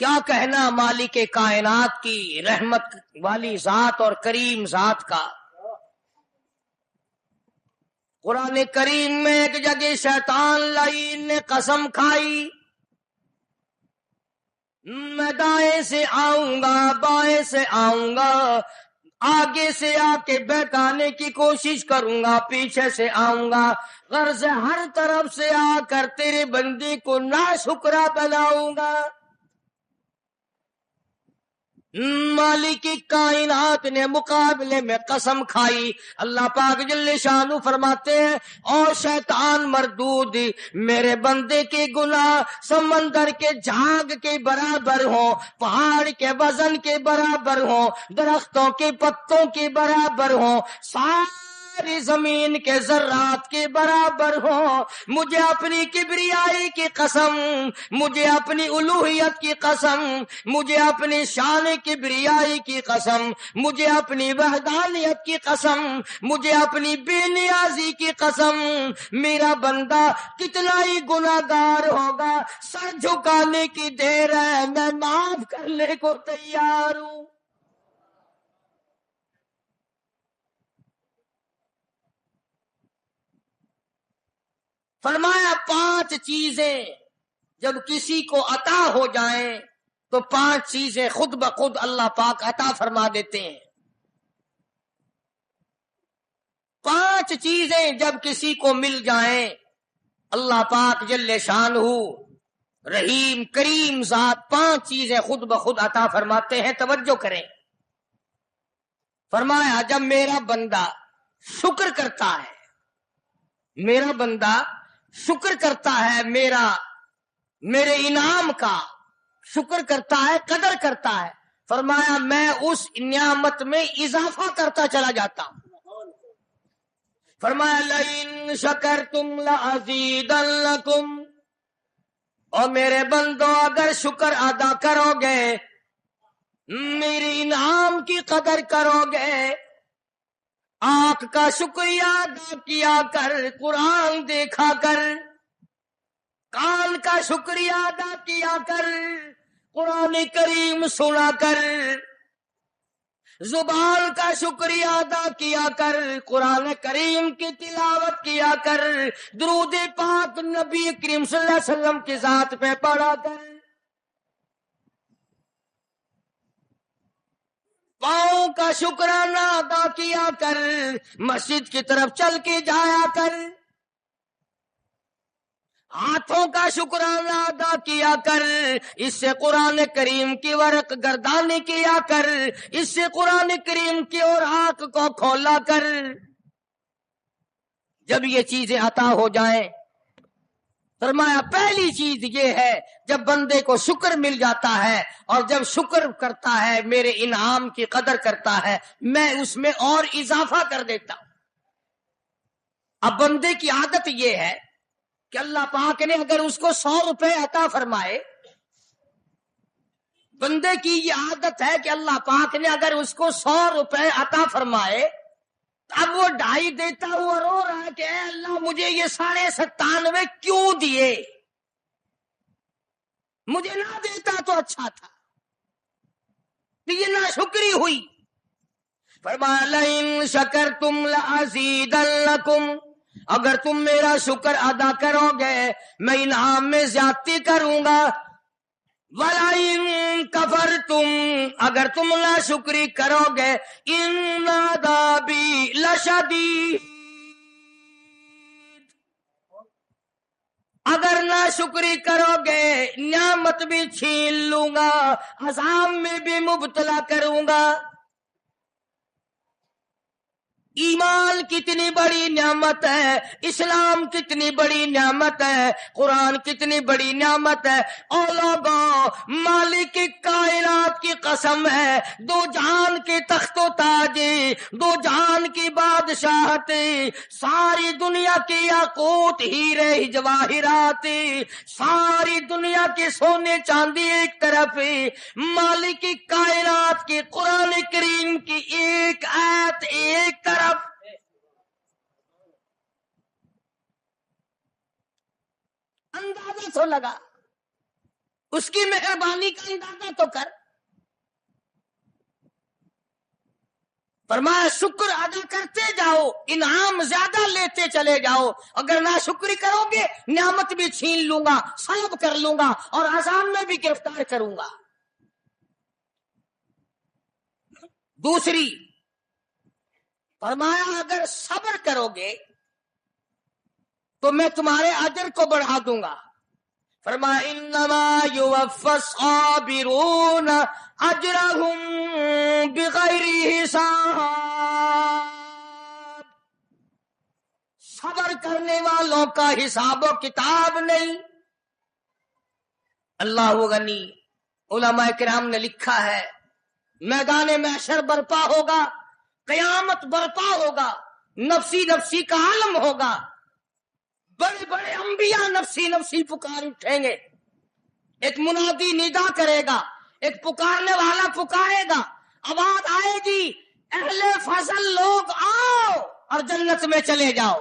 کیا کہنا مالک کائنات کی رحمت والی ذات اور کریم ذات کا۔ قرآن کریم میں ایک جگہ شیطان لعین نے قسم کھائی، میں دائیں سے آؤں گا، بائیں سے آؤں گا، آگے سے آ کے بہکانے کی کوشش کروں گا، پیچھے سے آؤں گا، غرض ہر طرف سے آ کر تیرے بندے کو ناشکرا بناؤں گا۔ مالک کائنات نے مقابلے میں قسم کھائی۔ اللہ پاک جل شانہ فرماتے ہیں، اور شیطان مردود، میرے بندے کے گناہ سمندر کے جھاگ کے برابر ہوں، پہاڑ کے وزن کے برابر ہوں، درختوں کے پتوں کے برابر ہوں، ساری زمین کے ذرات کے برابر ہوں، مجھے اپنی کبریائی کی قسم، مجھے اپنی الوہیت کی قسم، مجھے اپنی شان کبریائی کی قسم، مجھے اپنی وحدانیت کی قسم، مجھے اپنی بے نیازی کی قسم، میرا بندہ کتنا ہی گناہگار ہوگا، سر جھکانے کی دیر ہے، میں معاف کرنے کو تیار ہوں۔ فرمایا 5 چیزیں جب کسی کو عطا ہو جائیں تو 5 چیزیں خود بخود اللہ پاک عطا فرما دیتے ہیں۔ 5 چیزیں جب کسی کو مل جائیں اللہ پاک جل شانہ رحیم کریم ذات 5 چیزیں خود بخود عطا فرماتے ہیں۔ توجہ کریں، فرمایا جب میرا بندہ شکر کرتا ہے، میرا بندہ شکر کرتا ہے، میرے انعام کا شکر کرتا ہے، قدر کرتا ہے، فرمایا میں اس نعمت میں اضافہ کرتا چلا جاتا ہوں۔ فرمایا لئن شکرتم لأزیدنکم، اور میرے بندو اگر شکر ادا کرو گے، میرے انعام کی قدر کرو گے، آنکھ کا شکریہ ادا کیا کر، قرآن دیکھا کر، کان کا شکریہ ادا کیا کر، قرآن کریم سنا کر، زبان کا شکریہ ادا کیا کر، قرآن کریم کی تلاوت کیا کر، درود پاک نبی کریم صلی اللہ علیہ وسلم کی ذات پہ پڑھا کر، پاؤں کا شکرانہ ادا کیا کر، مسجد کی طرف چل کے جایا کر، ہاتھوں کا شکرانہ ادا کیا کر، اس سے قرآن کریم کی ورق گردانی کیا کر، اس سے قرآن کریم کی اور آنکھ کو کھولا کر۔ جب یہ چیزیں عطا ہو جائیں، فرمایا پہلی چیز یہ ہے جب بندے کو شکر مل جاتا ہے اور جب شکر کرتا ہے، میرے انعام کی قدر کرتا ہے، میں اس میں اور اضافہ کر دیتا ہوں۔ اب بندے کی عادت یہ ہے کہ اللہ پاک نے اگر اس کو 100 روپے عطا فرمائے، بندے کی یہ عادت ہے کہ اللہ پاک نے اگر اس کو 100 روپے عطا فرمائے، اب وہ 2.5 دیتا ہوا رو رہا ہے کہ اے اللہ مجھے یہ 97.5 کیوں دیے، مجھے نہ دیتا تو اچھا تھا، یہ ناشکری ہوئی۔ فرمایا لئن شکرتم لأزیدنکم، اگر تم میرا شکر ادا کرو گے میں انعام میں زیادتی کروں گا، وَلَئِن كَفَرْتُمْ، اگر تم ناشکری کرو گے، إِنَّ عَذَابِي لَشَدِيدٌ، اگر ناشکری کرو گے نعمت بھی چھین لوں گا، عذاب میں بھی مبتلا کروں گا۔ ایمان کتنی بڑی نعمت ہے، اسلام کتنی بڑی نعمت ہے، قرآن کتنی بڑی نعمت ہے۔ اور لوگوں، مالک کائنات کی قسم ہے، 2 جہان کے تخت و تاج، 2 جہان کی بادشاہت، ساری دنیا کے یاقوت ہیرے جواہرات، ساری دنیا کے سونے چاندی ایک طرف، مالک کائنات کی قرآن کریم کی ایک آیت ایک طرف۔ اندازہ تو لگا اس کی مہربانی کا اندازہ تو کر. فرمایا شکر ادا کرتے جاؤ، انعام زیادہ لیتے چلے جاؤ. اگر ناشکری کرو گے نعمت بھی چھین لوں گا، سلب کر لوں گا اور عذاب میں بھی گرفتار کروں گا. دوسری فرمایا اگر صبر کرو گے تو میں تمہارے اجر کو بڑھا دوں گا. فرمایا انما یوفی الصابرون اجرهم بغیر حساب. صبر کرنے والوں کا حساب و کتاب نہیں. اللہ غنی. علماء کرام نے لکھا ہے میدان محشر برپا ہوگا، قیامت برپا ہوگا، نفسی نفسی کا عالم ہوگا، بڑے بڑے انبیاء نفسی نفسی پکار اٹھیں گے. ایک منادی ندا کرے گا، ایک پکارنے والا پکارے گا، آواز آئے گی اہل فضل لوگ آؤ اور جنت میں چلے جاؤ.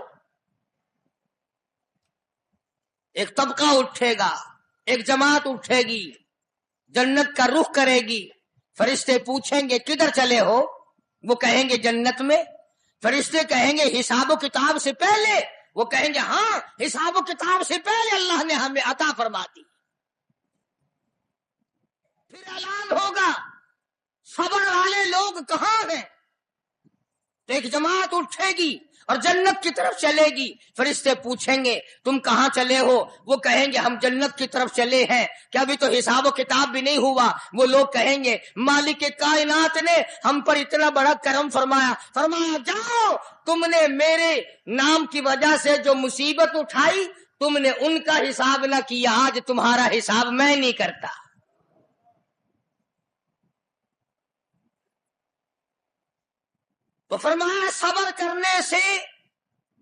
ایک طبقہ اٹھے گا، ایک جماعت اٹھے گی، جنت کا رخ کرے گی. فرشتے پوچھیں گے کدھر چلے ہو؟ وہ کہیں گے جنت میں. فرشتے کہیں گے حساب و کتاب سے پہلے؟ وہ کہیں گے ہاں حساب و کتاب سے پہلے اللہ نے ہمیں عطا فرما دی. پھر اعلان ہوگا صبر والے لوگ کہاں ہیں؟ تو ایک جماعت اٹھے گی اور جنت کی طرف چلے گی. فرشتے پوچھیں گے تم کہاں چلے ہو؟ وہ کہیں گے ہم جنت کی طرف چلے ہیں. کیا ابھی تو حساب و کتاب بھی نہیں ہوا؟ وہ لوگ کہیں گے مالک کائنات نے ہم پر اتنا بڑا کرم فرمایا. فرمایا جاؤ، تم نے میرے نام کی وجہ سے جو مصیبت اٹھائی تم نے ان کا حساب نہ کیا، آج تمہارا حساب میں نہیں کرتا. تو فرمایا صبر کرنے سے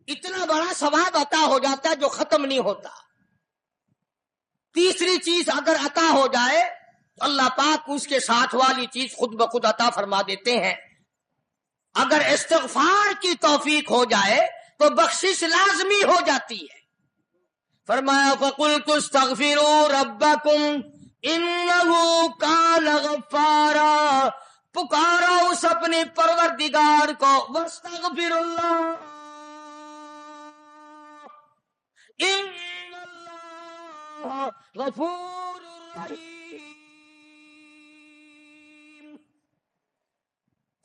اتنا بڑا ثواب عطا ہو جاتا ہے جو ختم نہیں ہوتا. تیسری چیز اگر عطا ہو جائے تو اللہ پاک اس کے ساتھ والی چیز خود بخود عطا فرما دیتے ہیں. اگر استغفار کی توفیق ہو جائے تو بخشش لازمی ہو جاتی ہے. فرمایا فَقُلْتُ اسْتَغْفِرُوا رَبَّكُمْ إِنَّهُ كَانَ غَفَّارًا. پکارا اس اپنے پروردگار کو، واستغفر اللہ ان اللہ غفور رحیم.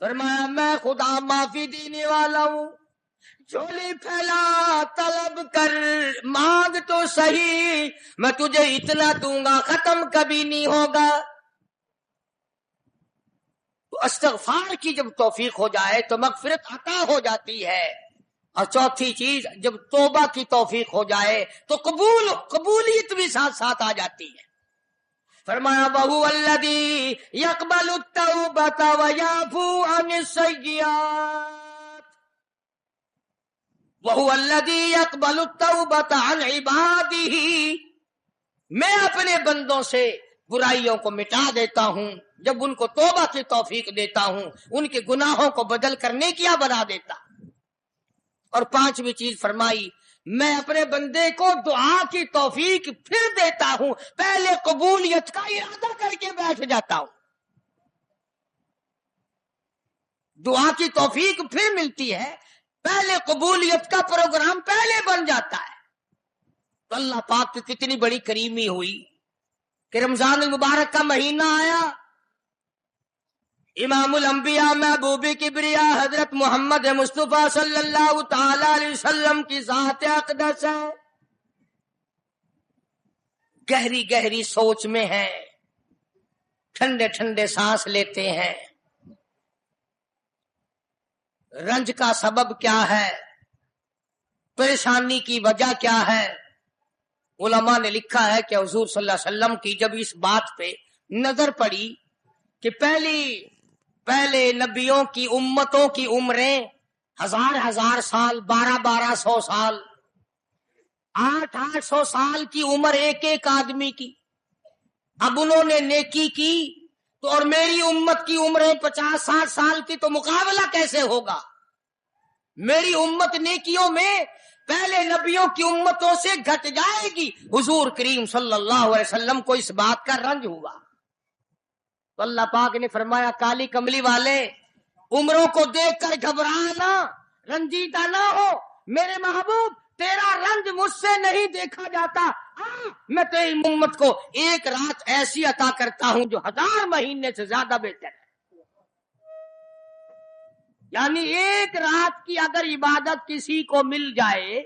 فرمایا میں خدا معافی دینے والا ہوں. جھولی پھیلا، طلب کر، مانگ تو صحیح، میں تجھے اتنا دوں گا ختم کبھی نہیں ہوگا. تو استغفار کی جب توفیق ہو جائے تو مغفرت عطا ہو جاتی ہے. اور چوتھی چیز جب توبہ کی توفیق ہو جائے تو قبولیت بھی ساتھ ساتھ آ جاتی ہے. فرمایا وَهُوَ الَّذِي يَقْبَلُ التَّوْبَةَ وَيَعْفُو عَنِ السَّيِّئَاتِ. وَهُوَ الَّذِي يَقْبَلُ التَّوْبَةَ عَنْ عِبَادِهِ. میں اپنے بندوں سے برائیوں کو مٹا دیتا ہوں جب ان کو توبہ کی توفیق دیتا ہوں، ان کے گناہوں کو بدل کر نیکیاں بنا دیتا. اور پانچویں چیز فرمائی میں اپنے بندے کو دعا کی توفیق پھر دیتا ہوں، پہلے قبولیت کا ارادہ کر کے بیٹھ جاتا ہوں. دعا کی توفیق پھر ملتی ہے، پہلے قبولیت کا پروگرام پہلے بن جاتا ہے. تو اللہ پاک کی کتنی بڑی کریمی ہوئی کہ رمضان المبارک کا مہینہ آیا. امام الانبیاء محبوب کبریا حضرت محمد مصطفیٰ صلی اللہ تعالی علیہ وسلم کی ذات اقدس ہے. گہری گہری سوچ میں ہیں، ٹھنڈے ٹھنڈے سانس لیتے ہیں. رنج کا سبب کیا ہے؟ پریشانی کی وجہ کیا ہے؟ علماء نے لکھا ہے کہ حضور صلی اللہ علیہ وسلم کی جب اس بات پہ نظر پڑی کہ پہلے نبیوں کی امتوں کی عمریں 1000 سال، 1200 سال، 800 سال کی عمر ایک ایک آدمی کی. اب انہوں نے نیکی کی تو اور میری امت کی عمریں 50-60 سال کی، تو مقابلہ کیسے ہوگا؟ میری امت نیکیوں میں پہلے نبیوں کی امتوں سے گھٹ جائے گی. حضور کریم صلی اللہ علیہ وسلم کو اس بات کا رنج ہوا تو اللہ پاک نے فرمایا کالی کملی والے عمروں کو دیکھ کر گھبرانا، رنجیدہ نہ ہو. میرے محبوب تیرا رنج مجھ سے نہیں دیکھا جاتا. میں تیری امت کو ایک رات ایسی عطا کرتا ہوں جو 1000 مہینے سے زیادہ بہتر ہے. یعنی ایک رات کی اگر عبادت کسی کو مل جائے،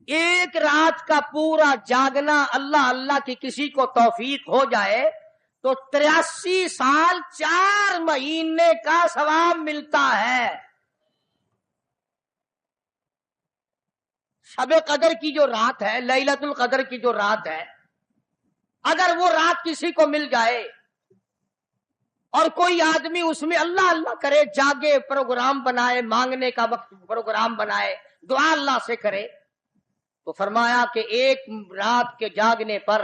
ایک رات کا پورا جاگنا اللہ اللہ کی کسی کو توفیق ہو جائے تو 83 سال 4 مہینے کا ثواب ملتا ہے. شب قدر کی جو رات ہے، لیلۃ القدر کی جو رات ہے، اگر وہ رات کسی کو مل جائے اور کوئی آدمی اس میں اللہ اللہ کرے، جاگے، پروگرام بنائے، مانگنے کا وقت پروگرام بنائے، دعا اللہ سے کرے، تو فرمایا کہ ایک رات کے جاگنے پر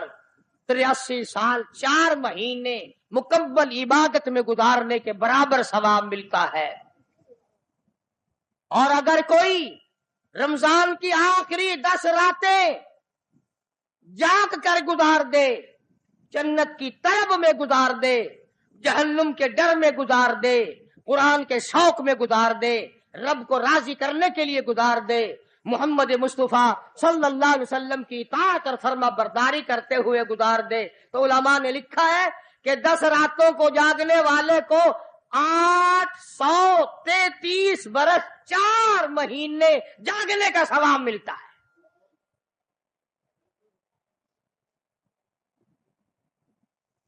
83 سال 4 مہینے مکمل عبادت میں گزارنے کے برابر ثواب ملتا ہے. اور اگر کوئی رمضان کی آخری 10 راتیں جاگ کر گزار دے، جنت کی طلب میں گزار دے، جہنم کے ڈر میں گزار دے، قرآن کے شوق میں گزار دے، رب کو راضی کرنے کے لیے گزار دے، محمد مصطفیٰ صلی اللہ علیہ وسلم کی اطاعت اور فرما برداری کرتے ہوئے گزار دے، تو علماء نے لکھا ہے کہ 10 راتوں کو جاگنے والے کو 833 برس 4 مہینے جاگنے کا ثواب ملتا ہے.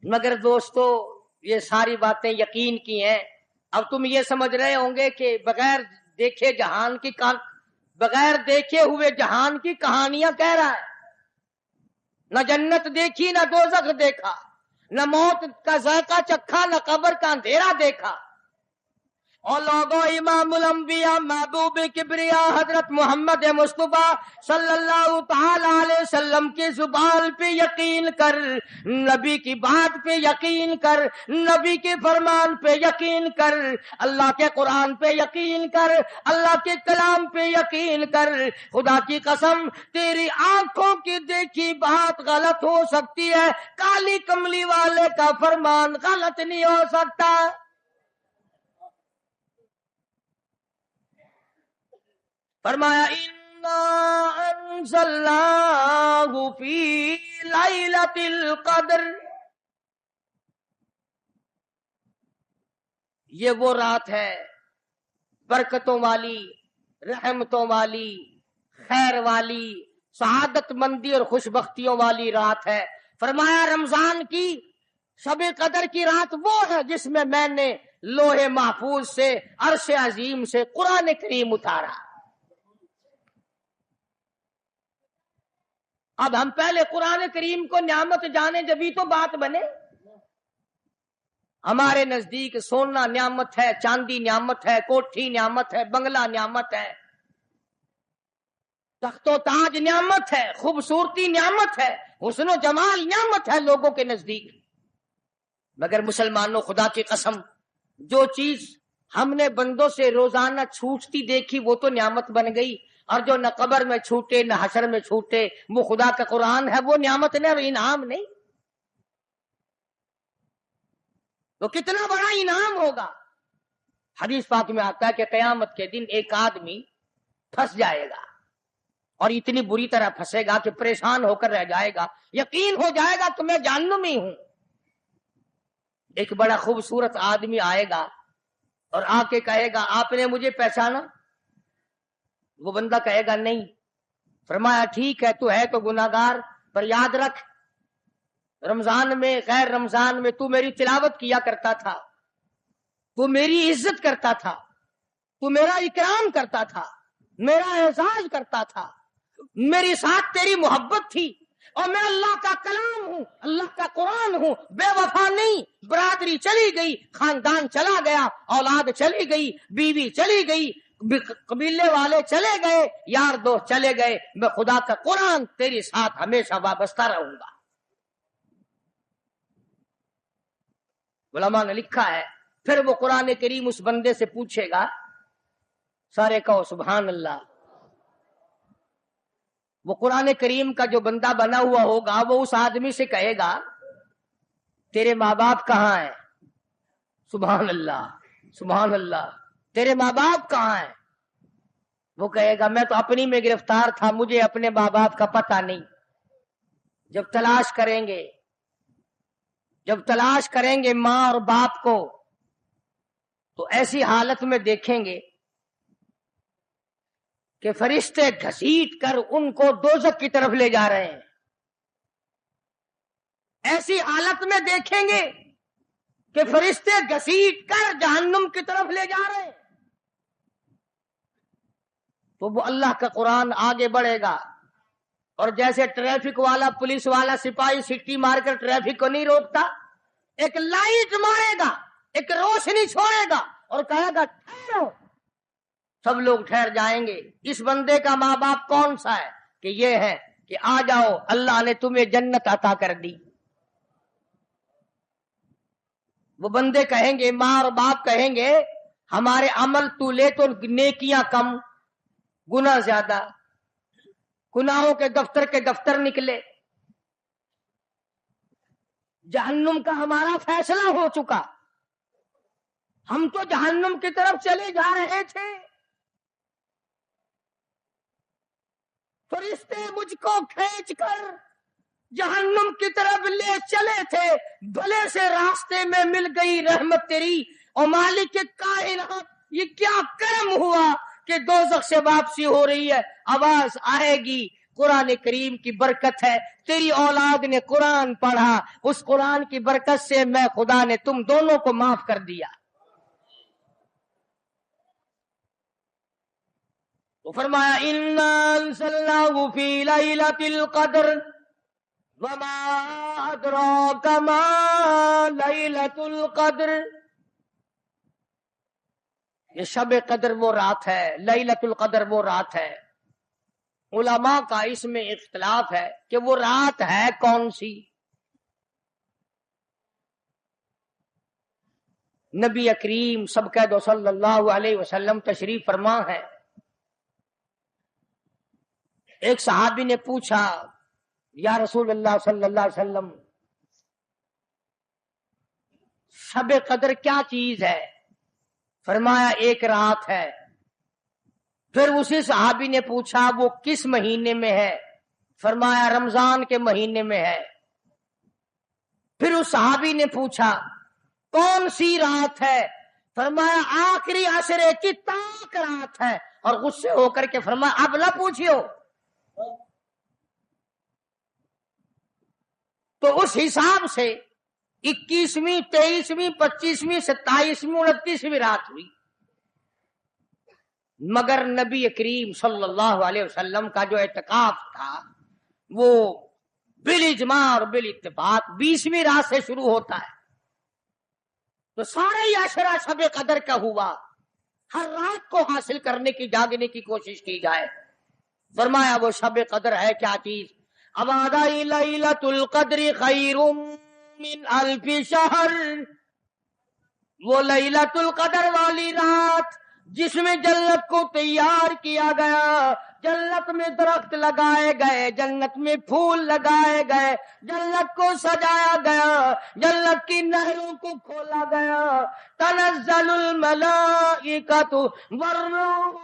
مگر دوستو یہ ساری باتیں یقین کی ہیں. اب تم یہ سمجھ رہے ہوں گے کہ بغیر دیکھے ہوئے جہان کی کہانیاں کہہ رہا ہے. نہ جنت دیکھی، نہ دوزخ دیکھا، نہ موت کا ذائقہ چکھا، نہ قبر کا اندھیرا دیکھا. اور لوگوں امام الانبیاء محبوب کبریا حضرت محمد مصطفیٰ صلی اللہ تعالی علیہ وسلم کی زبان پہ یقین کر، نبی کی بات پہ یقین کر، نبی کے فرمان پہ یقین کر، اللہ کے قرآن پہ یقین کر، اللہ کے کلام پہ یقین کر. خدا کی قسم تیری آنکھوں کی دیکھی بات غلط ہو سکتی ہے، کالی کملی والے کا فرمان غلط نہیں ہو سکتا. فرمایا اِنَّا أَنزَلْنَاهُ فِي لَيْلَةِ الْقَدْرِ، یہ وہ رات ہے برکتوں والی، رحمتوں والی، خیر والی، سعادت مندی اور خوش بختیوں والی رات ہے. فرمایا رمضان کی شب قدر کی رات وہ ہے جس میں نے لوح محفوظ سے، عرش عظیم سے قرآن کریم اتارا. اب ہم پہلے قرآن کریم کو نعمت جانے جبھی تو بات بنے. ہمارے نزدیک سونا نعمت ہے، چاندی نعمت ہے، کوٹھی نعمت ہے، بنگلہ نعمت ہے، تخت و تاج نعمت ہے، خوبصورتی نعمت ہے، حسن و جمال نعمت ہے لوگوں کے نزدیک. مگر مسلمانوں خدا کی قسم جو چیز ہم نے بندوں سے روزانہ چھوٹتی دیکھی وہ تو نعمت بن گئی، اور جو نہ قبر میں چھوٹے نہ حشر میں چھوٹے وہ خدا کا قرآن ہے، وہ نعمت نہیں اور انعام نہیں. تو کتنا بڑا انعام ہوگا. حدیث پاک میں آتا ہے کہ قیامت کے دن ایک آدمی پھنس جائے گا اور اتنی بری طرح پھنسے گا کہ پریشان ہو کر رہ جائے گا، یقین ہو جائے گا کہ میں جہنمی ہوں. ایک بڑا خوبصورت آدمی آئے گا اور آ کے کہے گا آپ نے مجھے پہچانا؟ وہ بندہ کہے گا نہیں. فرمایا ٹھیک ہے تو ہے تو گناہگار، پر یاد رکھ رمضان میں غیر رمضان میں تو میری تلاوت کیا کرتا تھا، تو میری عزت کرتا تھا، تو میرا اکرام کرتا تھا، میرا اعزاز کرتا تھا، میری ساتھ تیری محبت تھی، اور میں اللہ کا کلام ہوں، اللہ کا قرآن ہوں، بے وفا نہیں. برادری چلی گئی، خاندان چلا گیا، اولاد چلی گئی، بیوی چلی گئی، قبیلے والے چلے گئے، یار دوست چلے گئے، میں خدا کا قرآن تیری ساتھ ہمیشہ وابستہ رہوں گا. علماء نے لکھا ہے پھر وہ قرآن کریم اس بندے سے پوچھے گا، سارے کہو سبحان اللہ. وہ قرآن کریم کا جو بندہ بنا ہوا ہوگا وہ اس آدمی سے کہے گا تیرے ماں باپ کہاں ہیں؟ سبحان اللہ سبحان اللہ، تیرے ماں باپ کہاں ہیں؟ وہ کہے گا میں تو اپنی میں گرفتار تھا، مجھے اپنے ماں باپ کا پتہ نہیں۔ جب تلاش کریں گے ماں اور باپ کو تو ایسی حالت میں دیکھیں گے کہ فرشتے گھسیٹ کر ان کو دوزخ کی طرف لے جا رہے ہیں۔ ایسی حالت میں دیکھیں گے کہ فرشتے گھسیٹ کر جہنم کی طرف لے جا رہے ہیں، تو وہ اللہ کا قرآن آگے بڑھے گا، اور جیسے ٹریفک والا پولیس والا سپاہی سٹی مار کر ٹریفک کو نہیں روکتا، ایک لائٹ مارے گا، ایک روشنی چھوڑے گا اور کہے گا ٹھہرو، سب لوگ ٹھہر جائیں گے۔ اس بندے کا ماں باپ کون سا ہے؟ کہ یہ ہے کہ آ جاؤ، اللہ نے تمہیں جنت عطا کر دی۔ وہ بندے کہیں گے، ماں اور باپ کہیں گے ہمارے عمل تو لے تو نیکیاں کم، گناہ زیادہ، گناہوں کے دفتر نکلے، جہنم کا ہمارا فیصلہ ہو چکا، ہم تو جہنم کی طرف چلے جا رہے تھے، فرشتے مجھ کو کھینچ کر جہنم کی طرف لے چلے تھے، بھلے سے راستے میں مل گئی رحمت تیری، اور مالک کائنات یہ کیا کرم ہوا کہ دوزخ سے واپسی ہو رہی ہے، آواز آئے گی، قرآن کریم کی برکت ہے، تیری اولاد نے قرآن پڑھا، اس قرآن کی برکت سے میں خدا نے تم دونوں کو معاف کر دیا۔ تو فرمایا اِنَّا أَنزَلْنَاهُ فِي لَيْلَةِ الْقَدْرِ وَمَا أَدْرَاكَ مَا لَيْلَةُ الْقَدْرِ۔ یہ شب قدر وہ رات ہے، لیلۃ القدر وہ رات ہے۔ علماء کا اس میں اختلاف ہے کہ وہ رات ہے کون سی۔ نبی کریم سب کہہ دو صلی اللہ علیہ وسلم تشریف فرما ہے۔ ایک صحابی نے پوچھا یا رسول اللہ صلی اللہ علیہ وسلم شب قدر کیا چیز ہے؟ فرمایا ایک رات ہے۔ پھر اسی صحابی نے پوچھا وہ کس مہینے میں ہے؟ فرمایا رمضان کے مہینے میں ہے۔ پھر اس صحابی نے پوچھا کون سی رات ہے؟ فرمایا آخری عشرے کی تاک رات ہے، اور غصے ہو کر کے فرمایا اب نہ پوچھیو۔ تو اس حساب سے 21ویں 23ویں 25ویں 27ویں 29ویں رات ہوئی، مگر نبی کریم صلی اللہ علیہ وسلم کا جو اعتکاف تھا وہ بالاجماع اور بالاتفاق 20ویں رات سے شروع ہوتا ہے، تو سارے عشرہ شب قدر کا ہوا، ہر رات کو حاصل کرنے کی جاگنے کی کوشش کی جائے۔ فرمایا وہ شب قدر ہے کیا چیز؟ ابادائی لیلۃ القدر خیر من الف شہر، وہ لیلۃ القدر والی رات جس میں جنت کو تیار کیا گیا، جنت میں درخت لگائے گئے، جنت میں پھول لگائے گئے، جنت کو سجایا گیا، جنت کی نہروں کو کھولا گیا، تنزل الملائکۃ والروح،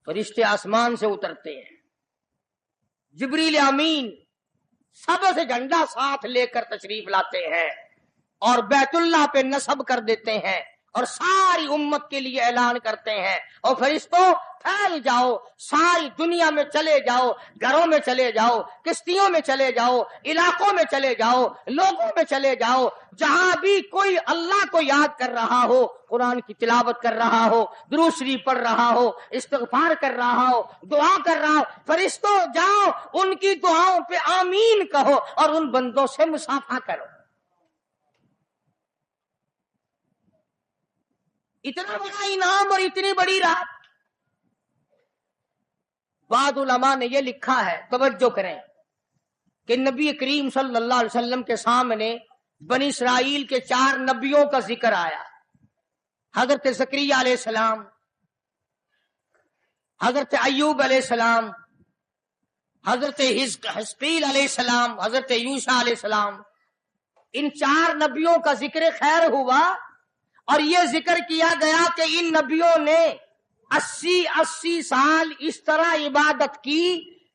فرشتے آسمان سے اترتے ہیں، جبریل امین سب سے جھنڈا ساتھ لے کر تشریف لاتے ہیں اور بیت اللہ پہ نصب کر دیتے ہیں اور ساری امت کے لیے اعلان کرتے ہیں، اور فرشتوں پھیل جاؤ، ساری دنیا میں چلے جاؤ، گھروں میں چلے جاؤ، کشتیوں میں چلے جاؤ، علاقوں میں چلے جاؤ، لوگوں میں چلے جاؤ، جہاں بھی کوئی اللہ کو یاد کر رہا ہو، قرآن کی تلاوت کر رہا ہو، درود شریف پڑھ رہا ہو، استغفار کر رہا ہو، دعا کر رہا ہو، فرشتوں جاؤ ان کی دعاؤں پہ آمین کہو اور ان بندوں سے مصافحہ کرو۔ اتنا بڑا انعام اور اتنی بڑی رات۔ بعض علماء نے یہ لکھا ہے، توجہ کریں، کہ نبی کریم صلی اللہ علیہ وسلم کے سامنے بنی اسرائیل کے 4 نبیوں کا ذکر آیا، حضرت زکریا علیہ السلام، حضرت ایوب علیہ السلام، حضرت حزقیل علیہ السلام، حضرت یوشع علیہ السلام، ان 4 نبیوں کا ذکر خیر ہوا، اور یہ ذکر کیا گیا کہ ان نبیوں نے 80 سال اس طرح عبادت کی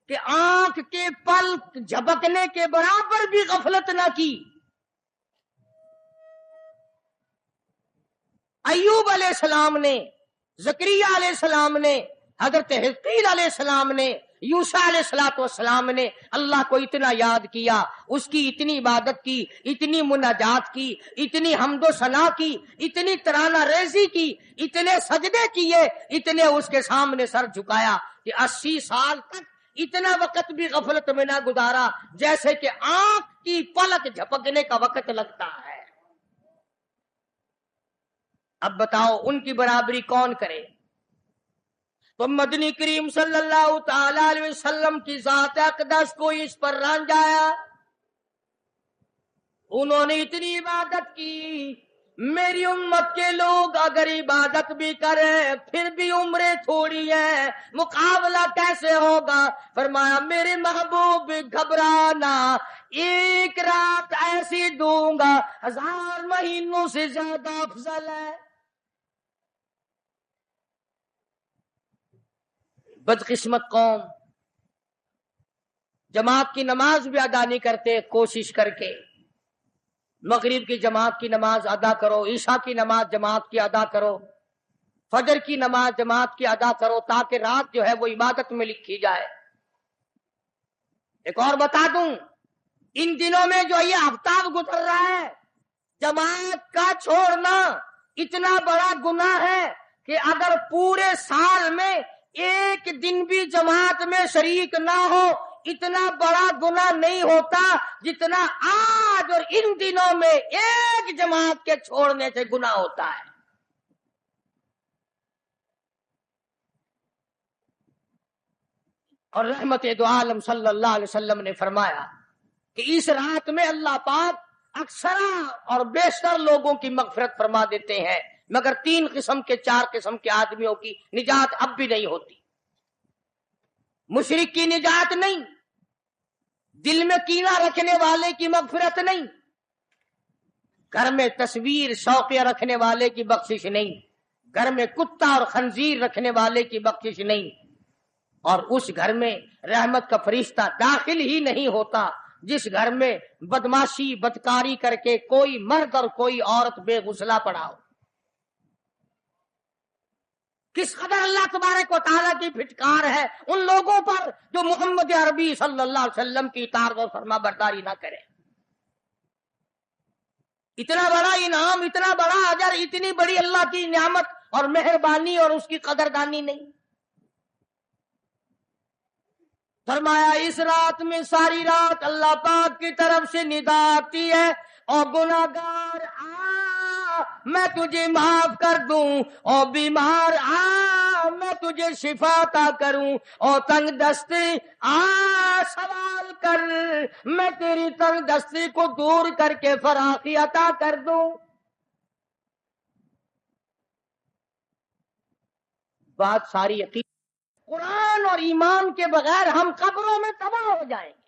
کہ آنکھ کے پلک جھپکنے کے برابر بھی غفلت نہ کی۔ ایوب علیہ السلام نے، زکریا علیہ السلام نے، حضرت حزقیل علیہ السلام نے، یوشع علیہ السلام نے اللہ کو اتنا یاد کیا، اس کی اتنی عبادت کی، اتنی مناجات کی، اتنی حمد و ثنا کی، اتنی ترانہ ریزی کی، اتنے سجدے کیے، اتنے اس کے سامنے سر جھکایا کہ 80 سال تک اتنا وقت بھی غفلت میں نہ گزارا جیسے کہ آنکھ کی پلک جھپکنے کا وقت لگتا ہے۔ اب بتاؤ ان کی برابری کون کرے؟ تو مدنی کریم صلی اللہ تعالی علیہ وسلم کی ذات اقدس کو اس پر رنجایا، انہوں نے اتنی عبادت کی۔ میری امت کے لوگ اگر عبادت بھی کریں پھر بھی عمریں تھوڑی ہیں، مقابلہ کیسے ہوگا؟ فرمایا میرے محبوب گھبرانا، ایک رات ایسی دوں گا 1000 مہینوں سے زیادہ افضل ہے۔ بدقسمت قوم جماعت کی نماز بھی ادا نہیں کرتے، کوشش کر کے مغرب کی جماعت کی نماز ادا کرو، عشاء کی نماز جماعت کی ادا کرو، فجر کی نماز جماعت کی ادا کرو تاکہ رات جو ہے وہ عبادت میں لکھی جائے۔ ایک اور بتا دوں، ان دنوں میں جو یہ آفتاب گزر رہا ہے، جماعت کا چھوڑنا اتنا بڑا گناہ ہے کہ اگر پورے سال میں ایک دن بھی جماعت میں شریک نہ ہو اتنا بڑا گناہ نہیں ہوتا جتنا آج اور ان دنوں میں ایک جماعت کے چھوڑنے سے گناہ ہوتا ہے۔ اور رحمت دو عالم صلی اللہ علیہ وسلم نے فرمایا کہ اس رات میں اللہ پاک اکثر اور بیشتر لوگوں کی مغفرت فرما دیتے ہیں، مگر 3 قسم کے 4 قسم کے آدمیوں کی نجات اب بھی نہیں ہوتی۔ مشرک کی نجات نہیں، دل میں کینہ رکھنے والے کی مغفرت نہیں، گھر میں تصویر شوقیہ رکھنے والے کی بخشش نہیں، گھر میں کتا اور خنزیر رکھنے والے کی بخشش نہیں، اور اس گھر میں رحمت کا فرشتہ داخل ہی نہیں ہوتا جس گھر میں بدماشی بدکاری کر کے کوئی مرد اور کوئی عورت بے غسلہ پڑا ہو۔ کس قدر اللہ تبارک و تعالیٰ کی پھٹکار ہے ان لوگوں پر جو محمد عربی صلی اللہ علیہ وسلم کی اطاعت اور فرما برداری نہ کرے۔ اتنا بڑا انعام، اتنا بڑا اجر، اتنی بڑی اللہ کی نعمت اور مہربانی اور اس کی قدردانی نہیں۔ فرمایا اس رات میں ساری رات اللہ پاک کی طرف سے ندا آتی ہے، اور گناہگار میں تجھے معاف کر دوں، اور بیمار میں تجھے شفا عطا کروں، اور تنگ دستی سوال کر میں تیری تنگ دستی کو دور کر کے فراخی عطا کر دوں۔ بات ساری یقین، قرآن اور ایمان کے بغیر ہم قبروں میں تباہ ہو جائیں گے۔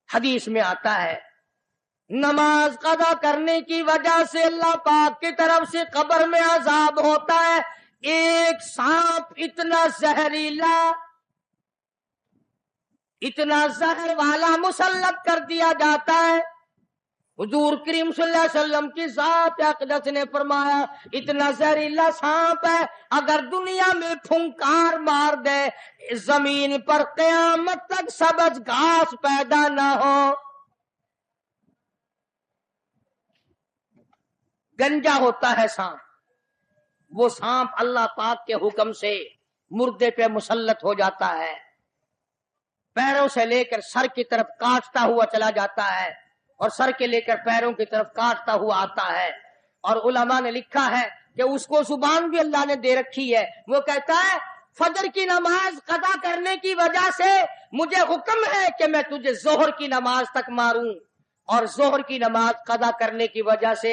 حدیث میں آتا ہے نماز قضا کرنے کی وجہ سے اللہ پاک کی طرف سے قبر میں عذاب ہوتا ہے۔ ایک سانپ اتنا زہریلا، اتنا زہر والا مسلط کر دیا جاتا ہے۔ حضور کریم صلی اللہ علیہ وسلم کی ذات اقدس نے فرمایا اتنا زہریلا سانپ ہے اگر دنیا میں پھنکار مار دے زمین پر قیامت تک سبز گھاس پیدا نہ ہو۔ گنجا ہوتا ہے سانپ، وہ سانپ اللہ پاک کے حکم سے مردے پہ مسلط ہو جاتا ہے، پیروں سے لے کر سر کی طرف کاٹتا ہوا چلا جاتا ہے، اور سر کے لے کر پیروں کی طرف کاٹتا ہوا آتا ہے۔ اور علماء نے لکھا ہے کہ اس کو زبان بھی اللہ نے دے رکھی ہے، وہ کہتا ہے فجر کی نماز قضا کرنے کی وجہ سے مجھے حکم ہے کہ میں تجھے ظہر کی نماز تک ماروں، اور ظہر کی نماز قضا کرنے کی وجہ سے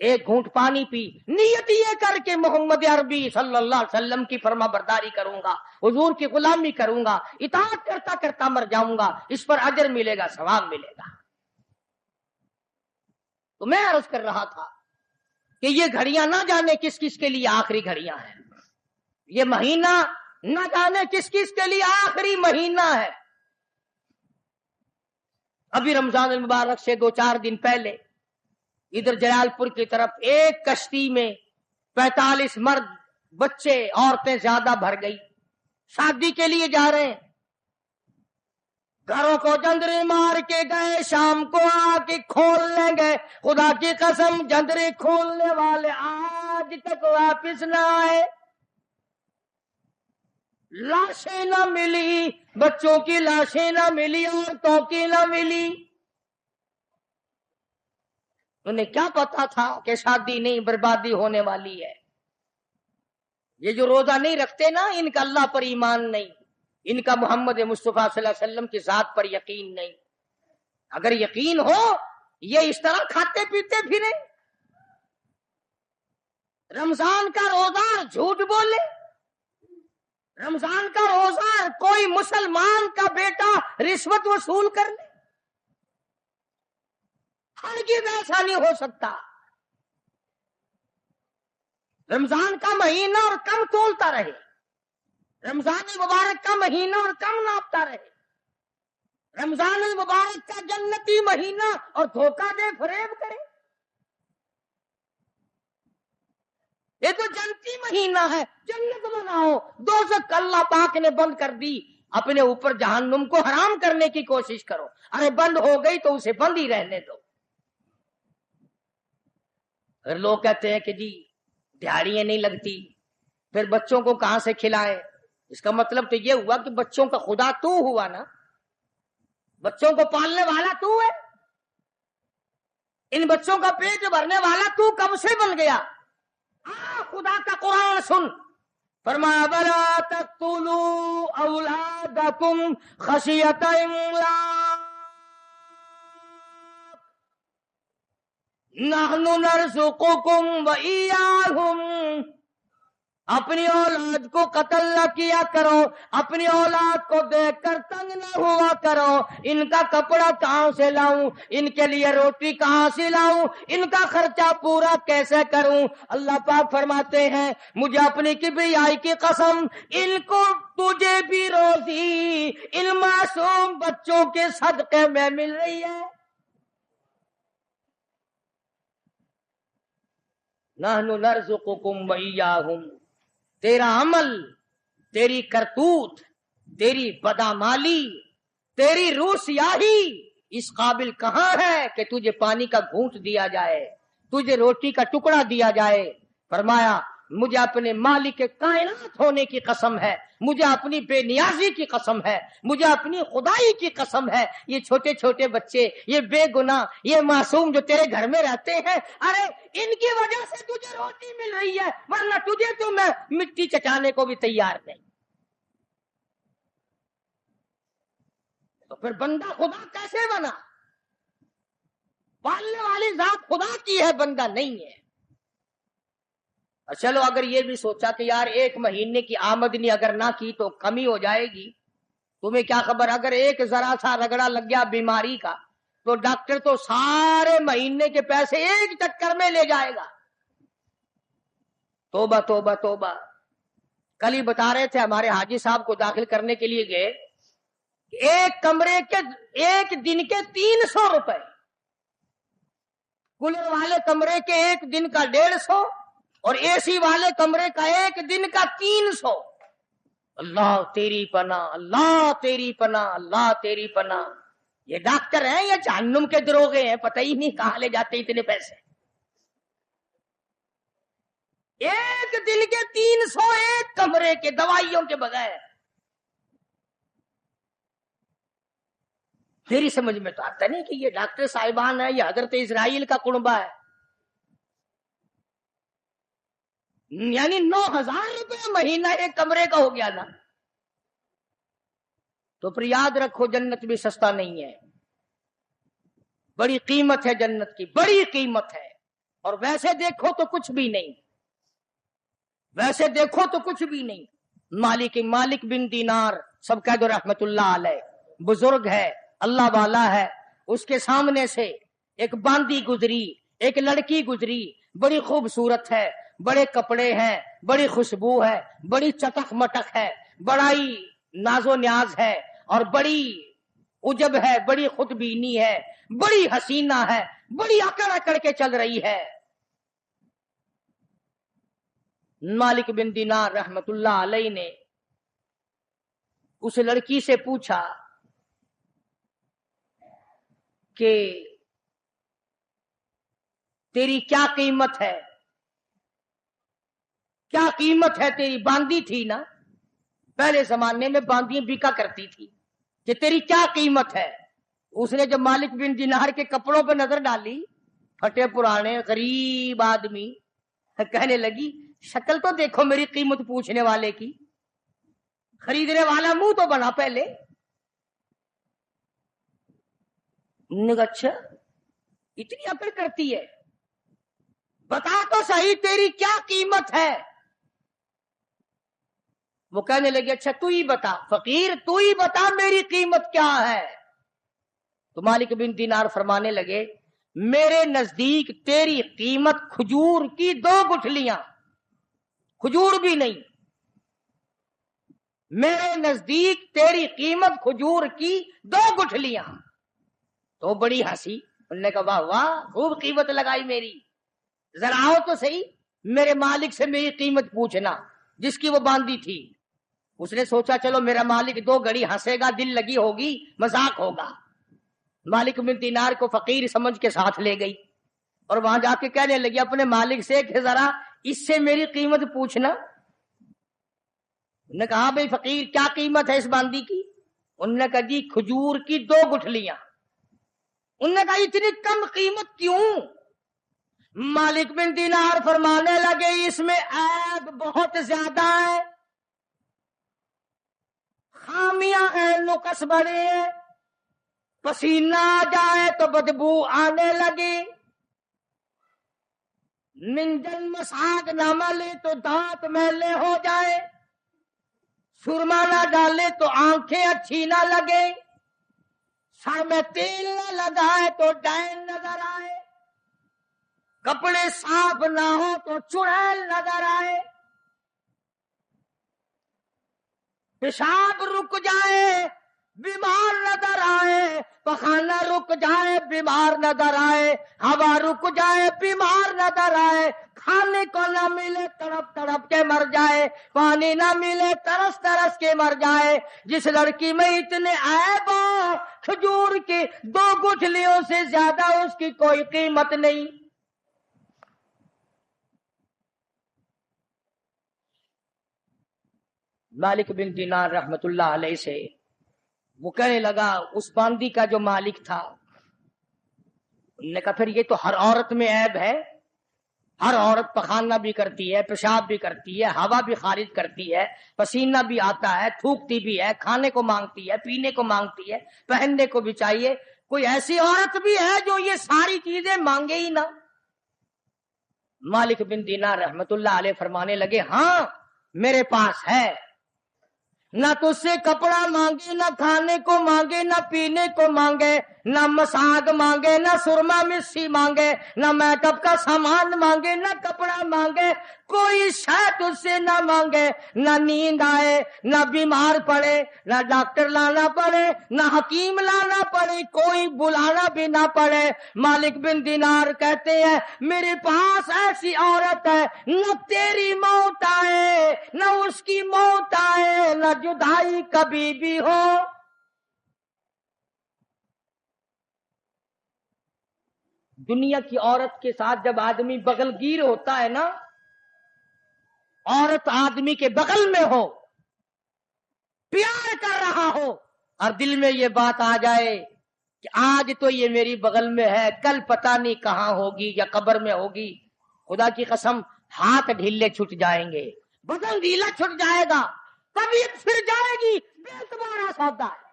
ایک گھونٹ پانی پی، نیت یہ کر کے محمد عربی صلی اللہ علیہ وسلم کی فرما برداری کروں گا، حضور کی غلامی کروں گا، اطاعت کرتا کرتا مر جاؤں گا، اس پر اجر ملے گا، ثواب ملے گا۔ تو میں عرض کر رہا تھا کہ یہ گھڑیاں نہ جانے کس کس کے لیے آخری گھڑیاں ہیں، یہ مہینہ نہ جانے کس کس کے لیے آخری مہینہ ہے۔ ابھی رمضان المبارک سے 2-4 دن پہلے ادھر جلال پور کی طرف ایک کشتی میں 45 مرد، بچے، عورتیں زیادہ بھر گئی، شادی کے لیے جا رہے ہیں، گھروں کو جندرے مار کے گئے، شام کو آ کے کھول لیں گے، خدا کی قسم جندرے کھولنے والے آج تک واپس نہ آئے، لاشیں نہ ملی، بچوں کی لاشیں نہ ملی، عورتوں کی نہ ملی۔ انہیں کیا پتا تھا کہ شادی نہیں، بربادی ہونے والی ہے۔ یہ جو روزہ نہیں رکھتے نا، ان کا اللہ پر ایمان نہیں، ان کا محمد مصطفیٰ صلی اللہ علیہ وسلم کی ذات پر یقین نہیں۔ اگر یقین ہو یہ اس طرح کھاتے پیتے پھرے، رمضان کا روزہ جھوٹ بولے، رمضان کا روزہ کوئی مسلمان کا بیٹا رشوت وصول کر لے، ہرگز ایسا نہیں ہو سکتا۔ رمضان کا مہینہ اور کم تولتا رہے، رمضان المبارک کا مہینہ اور کم ناپتا رہے، رمضان المبارک کا جنتی مہینہ اور دھوکہ دے فریب کرے۔ یہ تو جنتی مہینہ ہے، جنت مناؤ، دوزخ اللہ پاک نے بند کر دی، اپنے اوپر جہنم کو حرام کرنے کی کوشش کرو۔ ارے بند ہو گئی تو اسے بند ہی رہنے دو۔ اگر لوگ کہتے ہیں کہ جی دیہڑیاں نہیں لگتی، پھر بچوں کو کہاں سے کھلائے؟ اس کا مطلب تو یہ ہوا کہ بچوں کا خدا تو ہوا نا، بچوں کو پالنے والا تو ہے، ان بچوں کا پیٹ بھرنے والا تو کب سے بن گیا؟ خدا کا قرآن سن، فرمایا وَلَا تَقْتُلُوا أَوْلَادَكُمْ خَشْيَةَ إِمْلَاقٍ نَحْنُ نَرْزُقُكُمْ وَإِيَّاهُمْ۔ اپنی اولاد کو قتل نہ کیا کرو، اپنی اولاد کو دیکھ کر تنگ نہ ہوا کرو، ان کا کپڑا کہاں سے لاؤں، ان کے لیے روٹی کہاں سے لاؤں، ان کا خرچہ پورا کیسے کروں؟ اللہ پاک فرماتے ہیں مجھے اپنی کبریائی کی قسم، ان کو تجھے بھی روزی ان معصوم بچوں کے صدقے میں مل رہی ہے۔ نحن نرزقکم وإیاہم، تیرا عمل، تیری کرتوت، تیری بدعمالی، تیری روح سیاہی اس قابل کہاں ہے کہ تجھے پانی کا گھونٹ دیا جائے، تجھے روٹی کا ٹکڑا دیا جائے؟ فرمایا مجھے اپنے مالک کائنات ہونے کی قسم ہے، مجھے اپنی بے نیازی کی قسم ہے، مجھے اپنی خدائی کی قسم ہے، یہ چھوٹے چھوٹے بچے، یہ بے گناہ، یہ معصوم جو تیرے گھر میں رہتے ہیں، ارے ان کی وجہ سے تجھے روٹی مل رہی ہے، ورنہ تجھے تو میں مٹی چٹانے کو بھی تیار نہیں۔ تو پھر بندہ خدا کیسے بنا؟ پالنے والی ذات خدا کی ہے، بندہ نہیں ہے۔ چلو اگر یہ بھی سوچا کہ یار ایک مہینے کی آمدنی اگر نہ کی تو کمی ہو جائے گی، تمہیں کیا خبر، اگر ایک ذرا سا رگڑا لگ گیا بیماری کا تو ڈاکٹر تو سارے مہینے کے پیسے ایک چکر میں لے جائے گا۔ توبہ توبہ توبہ۔ کل ہی بتا رہے تھے ہمارے حاجی صاحب کو داخل کرنے کے لیے گئے، ایک کمرے کے ایک دن کے 300 روپے، کولر والے کمرے کے ایک دن کا 150 اور اے سی والے کمرے کا ایک دن کا 300۔ اللہ تیری پناہ، اللہ تیری پناہ، اللہ تیری پناہ۔ یہ ڈاکٹر ہیں یا جہنم کے دروغے ہیں، پتہ ہی نہیں کہاں لے جاتے اتنے پیسے۔ ایک دن کے 300 ایک کمرے کے، دوائیوں کے بغیر۔ میری سمجھ میں تو آتا نہیں کہ یہ ڈاکٹر صاحبان ہے یا حضرت اسرائیل کا کنبہ ہے، یعنی 9,000 روپے مہینہ ایک کمرے کا ہو گیا نا۔ تو پھر یاد رکھو جنت بھی سستا نہیں ہے، بڑی قیمت ہے جنت کی، بڑی قیمت ہے۔ اور ویسے دیکھو تو کچھ بھی نہیں، ویسے دیکھو تو کچھ بھی نہیں۔ مالک بن دینار، سب کہہ دو رحمت اللہ علیہ، بزرگ ہے، اللہ والا ہے۔ اس کے سامنے سے ایک باندی گزری، ایک لڑکی گزری، بڑی خوبصورت ہے، بڑے کپڑے ہیں، بڑی خوشبو ہے، بڑی چٹک مٹک ہے، بڑا ہی ناز و نیاز ہے، اور بڑی عجب ہے، بڑی خود بینی ہے، بڑی حسینہ ہے، بڑی اکڑ اکڑ کے چل رہی ہے۔ مالک بن دینار رحمت اللہ علیہ نے اس لڑکی سے پوچھا کہ تیری کیا قیمت ہے؟ کیا قیمت ہے تیری؟ باندی تھی نا، پہلے زمانے میں باندیاں بکا کرتی تھی، کہ تیری کیا قیمت ہے؟ اس نے جب مالک بن دینار کے کپڑوں پہ نظر ڈالی، پھٹے پرانے غریب آدمی، کہنے لگی شکل تو دیکھو میری قیمت پوچھنے والے کی، خریدنے والا منہ تو بنا پہلے۔ اچھا اتنی عقل کرتی ہے، بتا تو صحیح تیری کیا قیمت ہے؟ وہ کہنے لگے اچھا تو ہی بتا فقیر، تو ہی بتا میری قیمت کیا ہے؟ تو مالک بن دینار فرمانے لگے میرے نزدیک تیری قیمت کھجور کی 2 گٹھلیاں، کھجور بھی نہیں، میرے نزدیک تیری قیمت کھجور کی 2 گٹھلیاں۔ تو بڑی ہنسی، انہوں نے کہا واہ واہ خوب قیمت لگائی میری، ذرا آؤ تو صحیح میرے مالک سے میری قیمت پوچھنا، جس کی وہ باندھی تھی۔ اس نے سوچا چلو میرا مالک 2 گھڑی ہنسے گا، دل لگی ہوگی، مذاق ہوگا۔ مالک بن دینار کو فقیر سمجھ کے ساتھ لے گئی، اور وہاں جا کے کہنے لگی اپنے مالک سے کہ ذرا اس سے میری قیمت پوچھنا۔ انہوں نے کہا بھئی فقیر کیا قیمت ہے اس باندی کی؟ انہوں نے کہا جی کھجور کی 2 گٹھلیاں۔ انہوں نے کہا اتنی کم قیمت کیوں؟ مالک بن دینار فرمانے لگے اس میں عیب بہت زیادہ ہے، خامیاں ہیں، نقص بڑے ہیں، پسینہ آ جائے تو بدبو آنے لگی، منجن مساگ نہ ملے تو دانت میلے ہو جائے، سرما نہ ڈالے تو آنکھیں اچھی نہ لگے، سر میں تیل نہ لگائے تو ڈین نظر آئے، کپڑے صاف نہ ہو تو چڑیل نظر آئے، پیشاب رک جائے بیمار نظر آئے، پخانہ رک جائے بیمار نظر آئے، ہوا رک جائے بیمار نظر آئے، کھانے کو نہ ملے تڑپ تڑپ کے مر جائے، پانی نہ ملے ترس ترس کے مر جائے۔ جس لڑکی میں اتنے عیب ہو، کھجور کی 2 گٹھلیوں سے زیادہ اس کی کوئی قیمت نہیں۔ مالک بن دینار رحمت اللہ علیہ سے وہ کہنے لگا اس باندی کا جو مالک تھا، انہوں نے کہا پھر یہ تو ہر عورت میں عیب ہے، ہر عورت پخانہ بھی کرتی ہے، پیشاب بھی کرتی ہے، ہوا بھی خارج کرتی ہے، پسینہ بھی آتا ہے، تھوکتی بھی ہے، کھانے کو مانگتی ہے، پینے کو مانگتی ہے، پہننے کو بھی چاہیے، کوئی ایسی عورت بھی ہے جو یہ ساری چیزیں مانگے ہی نہ؟ مالک بن دینار رحمت اللہ علیہ فرمانے لگے ہاں میرے پاس ہے، نہ تو اس سے کپڑا مانگے، نہ کھانے کو مانگے، نہ پینے کو مانگے، نہ مساگ مانگے، نہ سرما مسی مانگے، نہ میک اپ کا سامان مانگے، نہ کپڑا مانگے، کوئی شاید اس سے نہ مانگے، نہ نیند آئے، نہ بیمار پڑے، نہ ڈاکٹر لانا پڑے، نہ حکیم لانا پڑے، کوئی بلانا بھی نہ پڑے۔ مالک بن دینار کہتے ہیں میرے پاس ایسی عورت ہے، نہ تیری موت آئے نہ اس کی موت آئے، نہ جدائی کبھی بھی ہو۔ دنیا کی عورت کے ساتھ جب آدمی بغل گیر ہوتا ہے نا، عورت آدمی کے بغل میں ہو، پیار کر رہا ہو، اور دل میں یہ بات آ جائے کہ آج تو یہ میری بغل میں ہے، کل پتہ نہیں کہاں ہوگی یا قبر میں ہوگی، خدا کی قسم ہاتھ ڈھیلے چھٹ جائیں گے، بدن ڈھیلا چھٹ جائے گا، طبیعت پھر جائے گی، بے تمہارا سودا ہے۔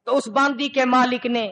تو اس باندی کے مالک نے